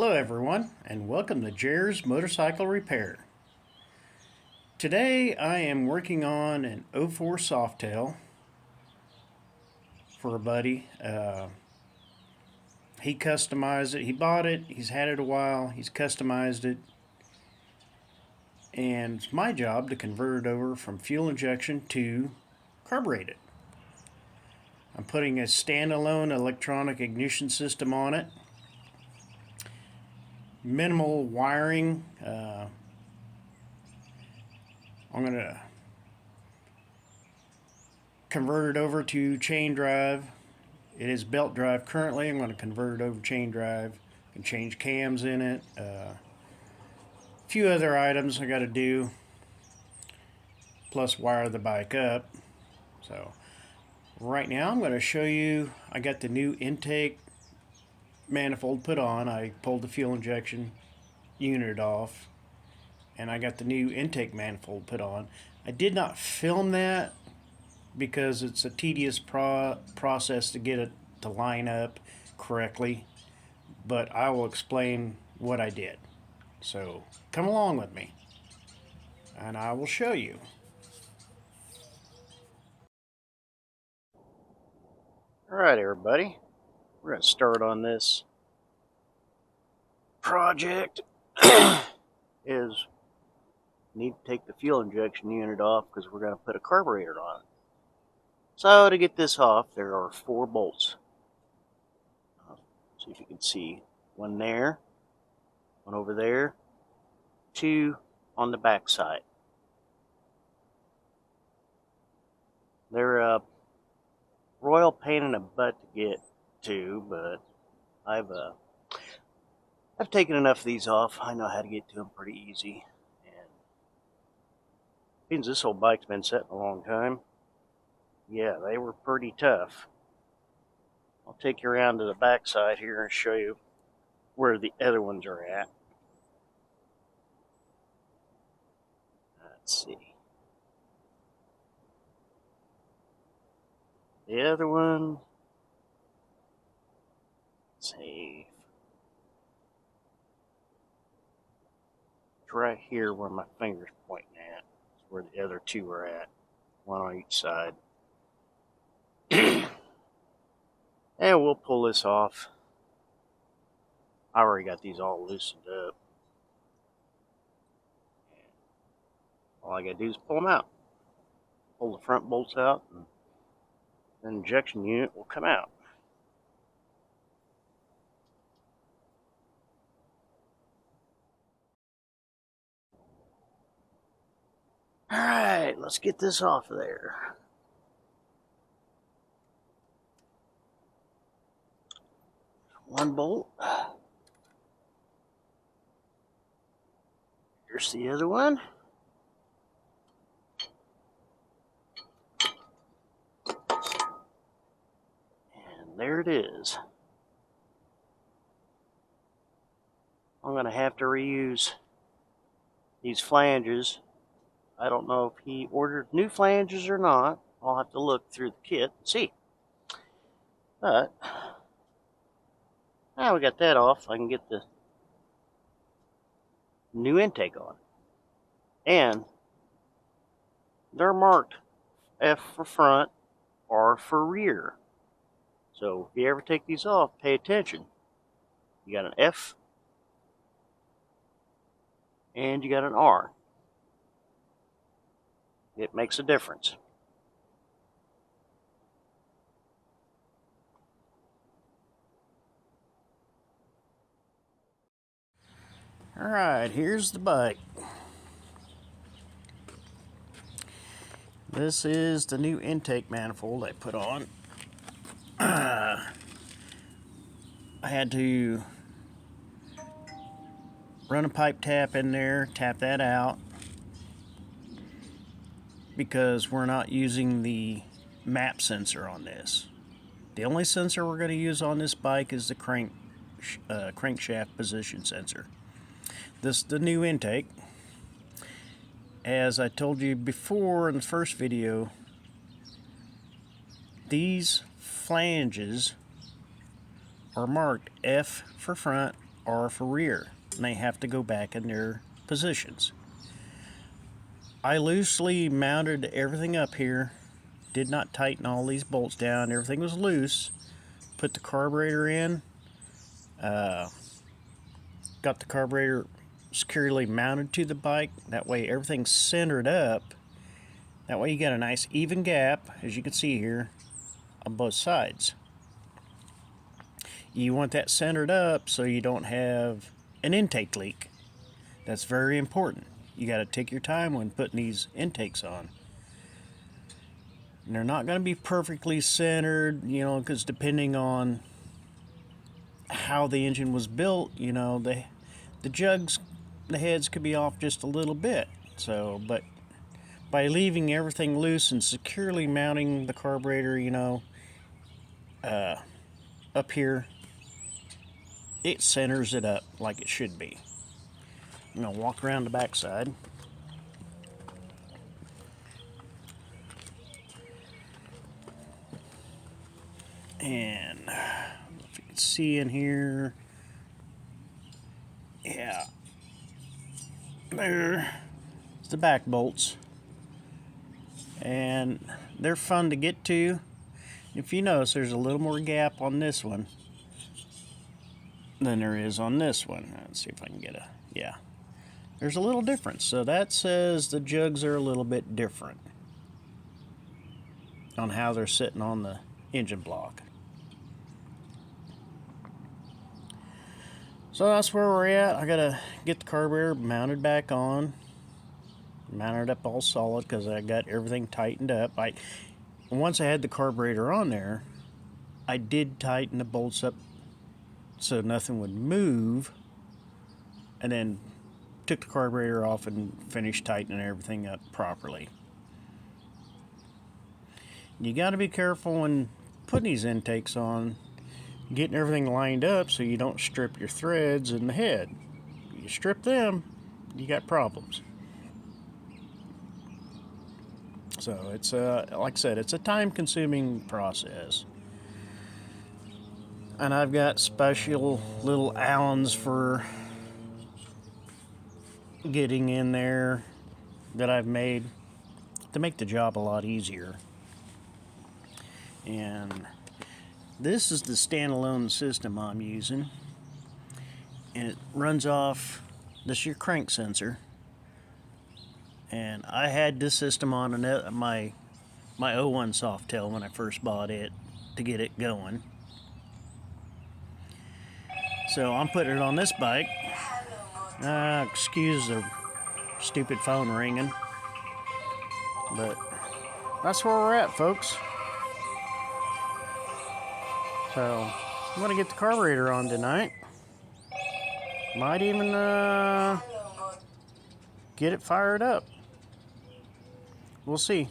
Hello everyone, and welcome to Jer's Motorcycle Repair. Today I am working on an '04 Softail for a buddy. He customized it. He bought it. He's had it a while. He's customized it. And it's my job to convert it over from fuel injection to carbureted. I'm putting a standalone electronic ignition system on it. Minimal wiring. I'm going to convert it over to chain drive. It is belt drive currently. I'm going to convert it over chain drive and change cams in it. A few other items I got to do, plus wire the bike up. So right now I'm going to show you, I got the new intake manifold put on. I pulled the fuel injection unit off and I got the new intake manifold put on. I did not film that because it's a tedious process to get it to line up correctly, but I will explain what I did. So come along with me and I will show you. Alright everybody, we're going to start on this project. Is need to take the fuel injection unit off because we're going to put a carburetor on it. So to get this off, there are 4 bolts. See if you can see. One there, one over there, 2 on the back side. They're a royal pain in the butt to get to, but I've taken enough of these off. I know how to get to them pretty easy. And since this old bike's been sitting a long time, yeah, they were pretty tough. I'll take you around to the back side here and show you where the other ones are at. Let's see. The other one, save. It's right here where my finger's pointing at. It's where the other 2 are at. One on each side. And we'll pull this off. I already got these all loosened up. All I gotta do is pull them out. Pull the front bolts out, and the injection unit will come out. Alright, let's get this off of there. One bolt. Here's the other one. And there it is. I'm going to have to reuse these flanges. I don't know if he ordered new flanges or not. I'll have to look through the kit and see. But now we got that off, I can get the new intake on. And they're marked F for front, R for rear. So if you ever take these off, pay attention. You got an F and you got an R. It makes a difference. Alright, here's the bike. This is the new intake manifold I put on. I had to run a pipe tap in there, tap that out, because we're not using the map sensor on this. The only sensor we're going to use on this bike is the crankshaft position sensor. This is the new intake. As I told you before in the first video, these flanges are marked F for front, are for rear, and they have to go back in their positions. I loosely mounted everything up here, did not tighten all these bolts down, everything was loose. Put the carburetor in, got the carburetor securely mounted to the bike, that way everything's centered up. That way you got a nice even gap, as you can see here, on both sides. You want that centered up so you don't have an intake leak. That's very important. You got to take your time when putting these intakes on. And they're not going to be perfectly centered, you know, because depending on how the engine was built, you know, the jugs, the heads could be off just a little bit. So, but by leaving everything loose and securely mounting the carburetor, you know, up here, it centers it up like it should be. I'm going to walk around the back side. And if you can see in here, yeah, there's the back bolts. And they're fun to get to. If you notice, there's a little more gap on this one than there is on this one. Let's see if I can get a, yeah. There's a little difference. So that says the jugs are a little bit different on how they're sitting on the engine block. So that's where we're at. I gotta get the carburetor mounted back on. Mounted up all solid because I got everything tightened up. Once I had the carburetor on there, I did tighten the bolts up so nothing would move, and then took the carburetor off and finished tightening everything up properly. You got to be careful when putting these intakes on, getting everything lined up so you don't strip your threads in the head. You strip them, you got problems. So it's like I said, it's a time-consuming process. And I've got special little Allens for getting in there that I've made to make the job a lot easier. And this is the standalone system I'm using, and it runs off this your crank sensor. And I had this system on my O1 Softail when I first bought it to get it going. So I'm putting it on this bike. Excuse the stupid phone ringing, but that's where we're at, folks. So I'm gonna get the carburetor on tonight. Might even get it fired up. We'll see.